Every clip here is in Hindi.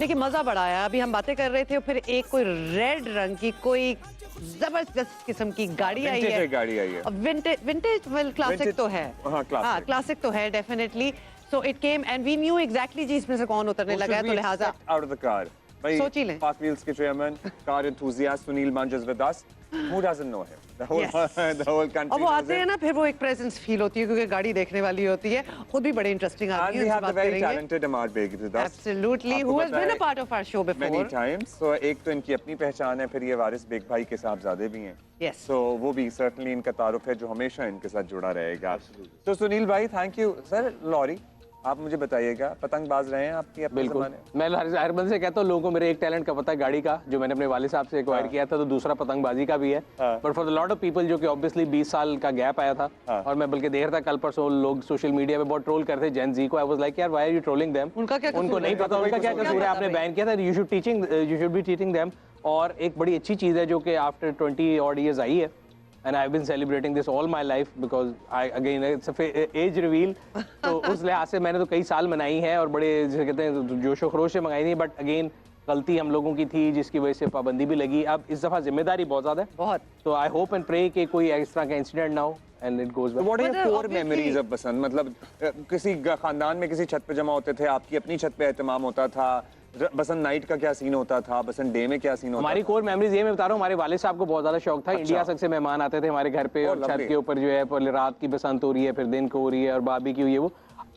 लेकिन मजा बड़ा आया। अभी हम बातें कर रहे थे, फिर एक कोई रेड रंग की कोई जबरदस्त किस्म की गाड़ी आई है। गाड़ी आई है। विंटेज विंटेज वेल क्लासिक तो है। हाँ, क्लासिक तो है definitely. So it came and we knew exactly जी इसमें से कौन उतरने लगा है, तो लिहाजा आउट ऑफ द कार सोच ही लें। Park Wheels के चेयरमैन, कार enthusiast सुनील मंज is with us. Who doesn't know him? The whole country. अब वो आते हैं ना, फिर वो एक प्रेजेंस फील होती है क्योंकि गाड़ी देखने वाली होती है। खुद भी बड़े इंटरेस्टिंग आदमी And हैं। we have the very talented Amar Beg with us. Absolutely, who has been a part of our show before. Many times. So एक तो इनकी अपनी पहचान है, फिर ये वारिस बेग भाई के साहबजादे भी हैं। Yes. So वो भी certainly इनका तारुफ है जो हमेशा इनके साथ जुड़ा रहेगा। तो सुनील भाई, thank you. सर, लॉरी, आप मुझे बताइएगा, पतंगबाज रहे हैं आपकी अपने ज़माने? मैं हरबंद से कहता हूँ, लोगों को मेरे एक टैलेंट का पता है गाड़ी का, जो मैंने अपने वाले साहब से एक्वायर किया था, तो दूसरा पतंगबाजी का भी है। But for the lot of people जो कि ऑब्वियसली 20 साल का गैप आया था, और मैं बल्कि देर तक कल परसों लोग सोशल मीडिया पे बहुत ट्रोल करते जेन जी को। आई वाज लाइक यार, why are you trolling them? उनको नहीं पता उनका क्या कसूर है, आपने बैन किया था। You should be teaching them. और एक बड़ी अच्छी चीज़ है जो कि आफ्टर 20 odd years आई है, and I've been celebrating this all my life because it's a age reveal. तो उस लिहाज से मैंने तो कई साल मनाई है और बड़े जैसे कहते हैं जोशो खरोश से मंगाई थी, बट अगेन गलती हम लोगों की थी जिसकी वजह से पाबंदी भी लगी। अब इस दफ़ा जिम्मेदारी बहुत ज़्यादा है, बहुत। तो आई होप एंड प्रे कि कोई इस तरह का इंसिडेंट ना हो and it goes well. What are your core memories of बसंत? मतलब किसी खानदान में किसी छत पे जमा होते थे, आपकी अपनी छत पे एहतमाम होता था, बसंत नाइट का क्या सीन होता था, बसंत डे में क्या सीन होता था? हमारी कोर मेमोरीज ये मैं बता रहा हूँ, हमारे वाले साहब को बहुत ज्यादा शौक था। इंडिया तक से मेहमान आते थे हमारे घर पे, और छत के ऊपर जो है पहले रात की बसंत हो रही है, फिर दिन को हो रही है, और बाबी की हुई है वो।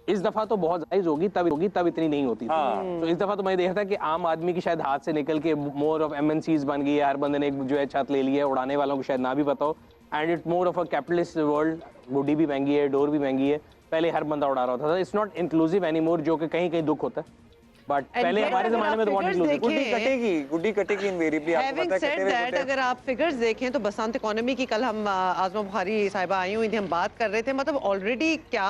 इस दफा तो बहुत जायज होगी, तब इतनी नहीं होती थी। तो इस दफा तो मैं देख रहा था कि आम आदमी की शायद हाथ से निकल के मोर ऑफ MNCs बन गई है। हर बंदे ने एक जो है छत ले लिया है, उड़ाने वालों को शायद ना भी पता हो। And it more of a capitalist world. गुड्डी भी महंगी है, डोर भी महंगी है। पहले हर बंदा उड़ा रहा था। इट्स नॉट इंक्लूसिव एनीमोर, जो कि कहीं कहीं दुख होता है। बट पहले हमारे जमाने में तो बहुत इंक्लूसिव। गुड्डी कटेगी इनवेरिएबली, आपको पता है कटे हुए होते हैं। अगर आप फिगर्स देखें तो बसंत इकोनॉमी की, कल हम आजमा बुखारी साहिबा आई हुई थी, हम बात कर रहे थे, मतलब ऑलरेडी क्या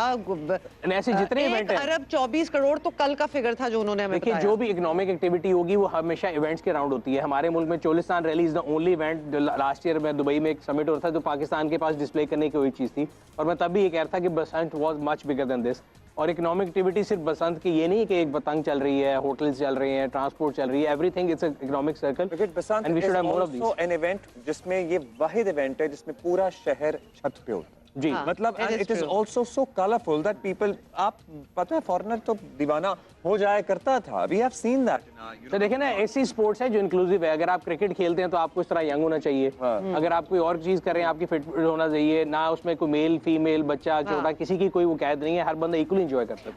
ऐसे जितने इवेंट हैं, 1 अरब 24 करोड़ तो कल का फिगर था जो उन्होंने हमें बताया। जो भी इकोनॉमिक एक्टिविटी होगी वो हमेशा इवेंट्स के राउंड होती है। हमारे मुल्क में Cholistan rally is the only event. Last year में दुबई में एक समिट हो रहा था, जो पाकिस्तान के पास डिस्प्ले करने की वही चीज़ थी, और मैं तब भी ये कह रहा था कि Basant was much bigger than this. और इकोनॉमिक एक्टिविटी सिर्फ बसंत की ये नहीं कि एक पतंग चल रही है, होटल्स चल रहे हैं, ट्रांसपोर्ट चल रही है, everything it's economic circle and we should have more of this. An event जिसमें ये वाहिद इवेंट है जिसमें पूरा शहर छत पे होता है जी। मतलब it is also so colourful that people, आप पता है फॉरेनर तो दीवाना हो जाया करता था। We have seen that. तो देखिए ना, ऐसी स्पोर्ट्स है जो इंक्लूसिव है। अगर आप क्रिकेट खेलते हैं तो आपको इस तरह यंग होना चाहिए। अगर आप कोई और चीज कर रहे हैं, आपकी फिट होना चाहिए ना। उसमें कोई मेल फीमेल बच्चा छोटा किसी की कोई वो कैद नहीं है, हर बंदा इक्वली एंजॉय करता है।